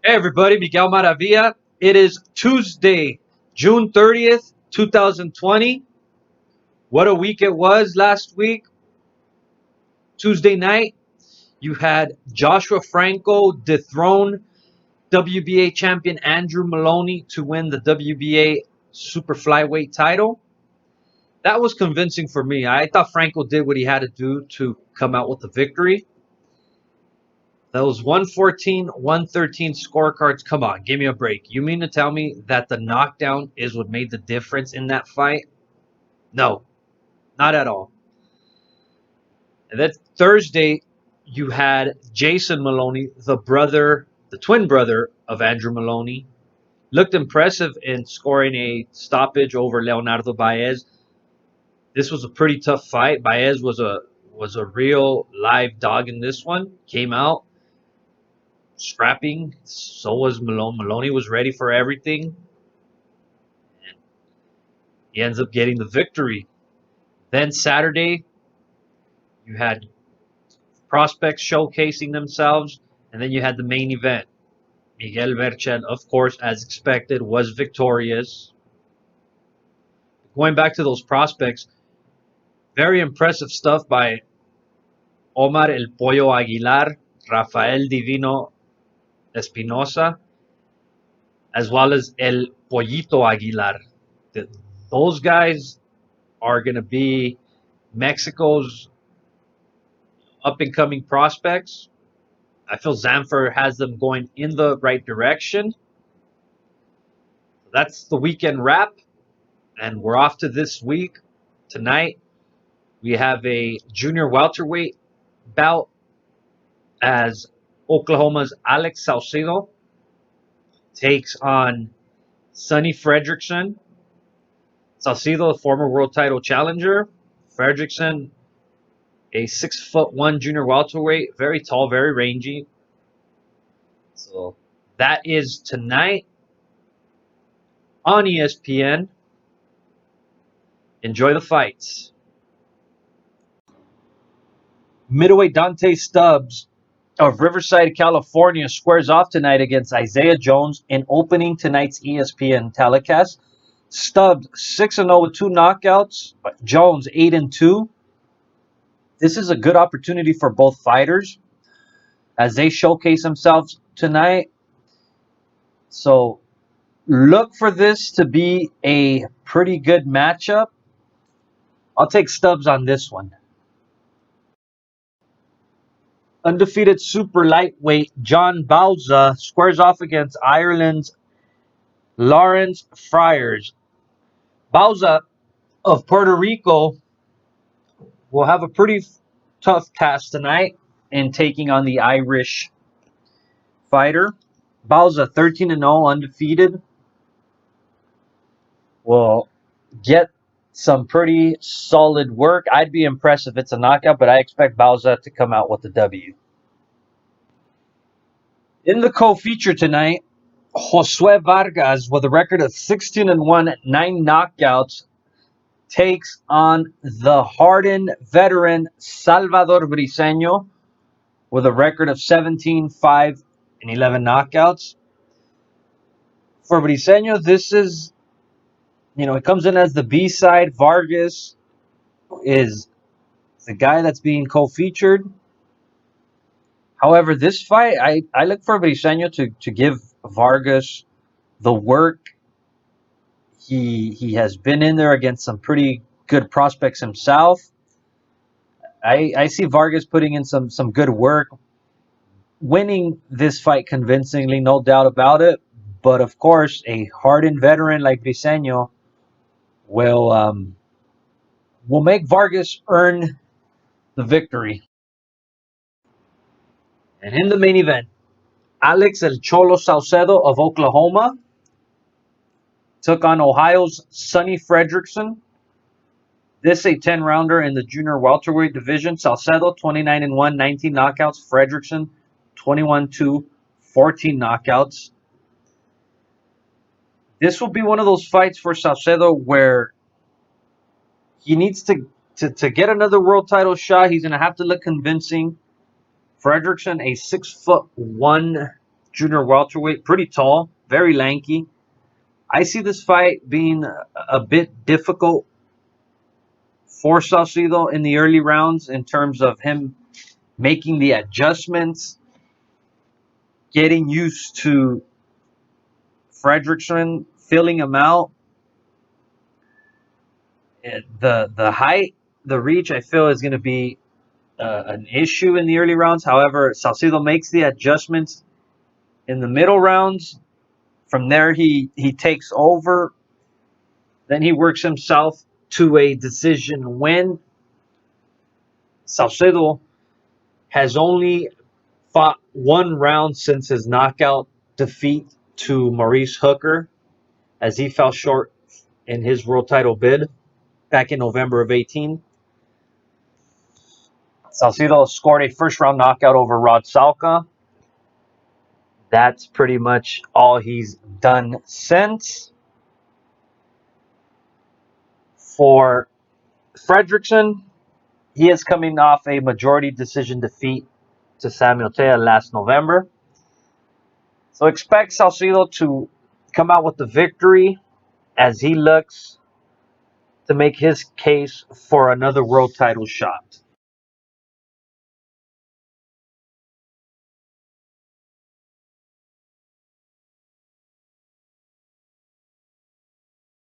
Hey everybody, Miguel Maravilla. It is Tuesday, June 30th, 2020. What a week it was last week. Tuesday night, you had Joshua Franco dethrone WBA champion Andrew Maloney to win the WBA super flyweight title. That was convincing for me. I thought Franco did what he had to do to come out with the victory. Those 114, 113 scorecards, come on, give me a break. You mean to tell me that the knockdown is what made the difference in that fight? No, not at all. And then Thursday, you had Jason Maloney, the twin brother of Andrew Maloney, looked impressive in scoring a stoppage over Leonardo Baez. This was a pretty tough fight. Baez was a real live dog in this one. Came out scrapping. So was Malone. Maloney was ready for everything. And he ends up getting the victory. Then Saturday, you had prospects showcasing themselves, and then you had the main event. Miguel Berchel, of course, as expected, was victorious. Going back to those prospects, very impressive stuff by Omar El Pollo Aguilar, Rafael Divino Espinosa, as well as El Pollito Aguilar. Those guys are going to be Mexico's up and coming prospects. I feel Zamfir has them going in the right direction. That's the weekend wrap, and we're off to this week. Tonight, we have a junior welterweight bout as Oklahoma's Alex Saucedo takes on Sonny Fredrickson. Saucedo, a former world title challenger. Fredrickson, a 6'1" junior welterweight, very tall, very rangy. So that is tonight on ESPN. Enjoy the fights. Middleweight Dante Stubbs of Riverside, California squares off tonight against Isaiah Jones in opening tonight's ESPN telecast. Stubbs 6-0 with 2 knockouts. Jones 8-2. This is a good opportunity for both fighters as they showcase themselves tonight. So look for this to be a pretty good matchup. I'll take Stubbs on this one. Undefeated super lightweight John Bauza squares off against Ireland's Lawrence Friars. Bauza of Puerto Rico will have a pretty tough task tonight in taking on the Irish fighter. Bauza 13-0 undefeated will get some pretty solid work. I'd be impressed if it's a knockout, but I expect Bauza to come out with the W. In the co-feature tonight, Josue Vargas, with a record of 16-1, 9 knockouts, takes on the hardened veteran Salvador Briseño with a record of 17-5 and 11 knockouts. For Briseño, this is, it comes in as the B side. Vargas is the guy that's being co-featured. However, this fight, I look for Briseño to give Vargas the work. He has been in there against some pretty good prospects himself. I see Vargas putting in some good work, winning this fight convincingly, no doubt about it. But of course, a hardened veteran like Briseño will make Vargas earn the victory. And in the main event, Alex El Cholo Saucedo of Oklahoma took on Ohio's Sonny Fredrickson. This a 10-rounder in the junior welterweight division. Saucedo 29-1, 19 knockouts. Fredrickson 21-2, 14 knockouts. This will be one of those fights for Saucedo where he needs to get another world title shot. He's going to have to look convincing. Fredrickson, a 6'1" junior welterweight, pretty tall, very lanky. I see this fight being a bit difficult for Saucedo in the early rounds in terms of him making the adjustments, getting used to Fredrickson, filling him out. The height, the reach, I feel is going to be an issue in the early rounds. However, Saucedo makes the adjustments in the middle rounds. From there, he takes over. Then he works himself to a decision win. Saucedo has only fought one round since his knockout defeat to Maurice Hooker, as he fell short in his world title bid back in November of 18. Saucedo scored a first-round knockout over Rod Salka. That's pretty much all he's done since. For Fredrickson, he is coming off a majority decision defeat to Samuel Tea last November. So expect Saucedo to come out with the victory as he looks to make his case for another world title shot.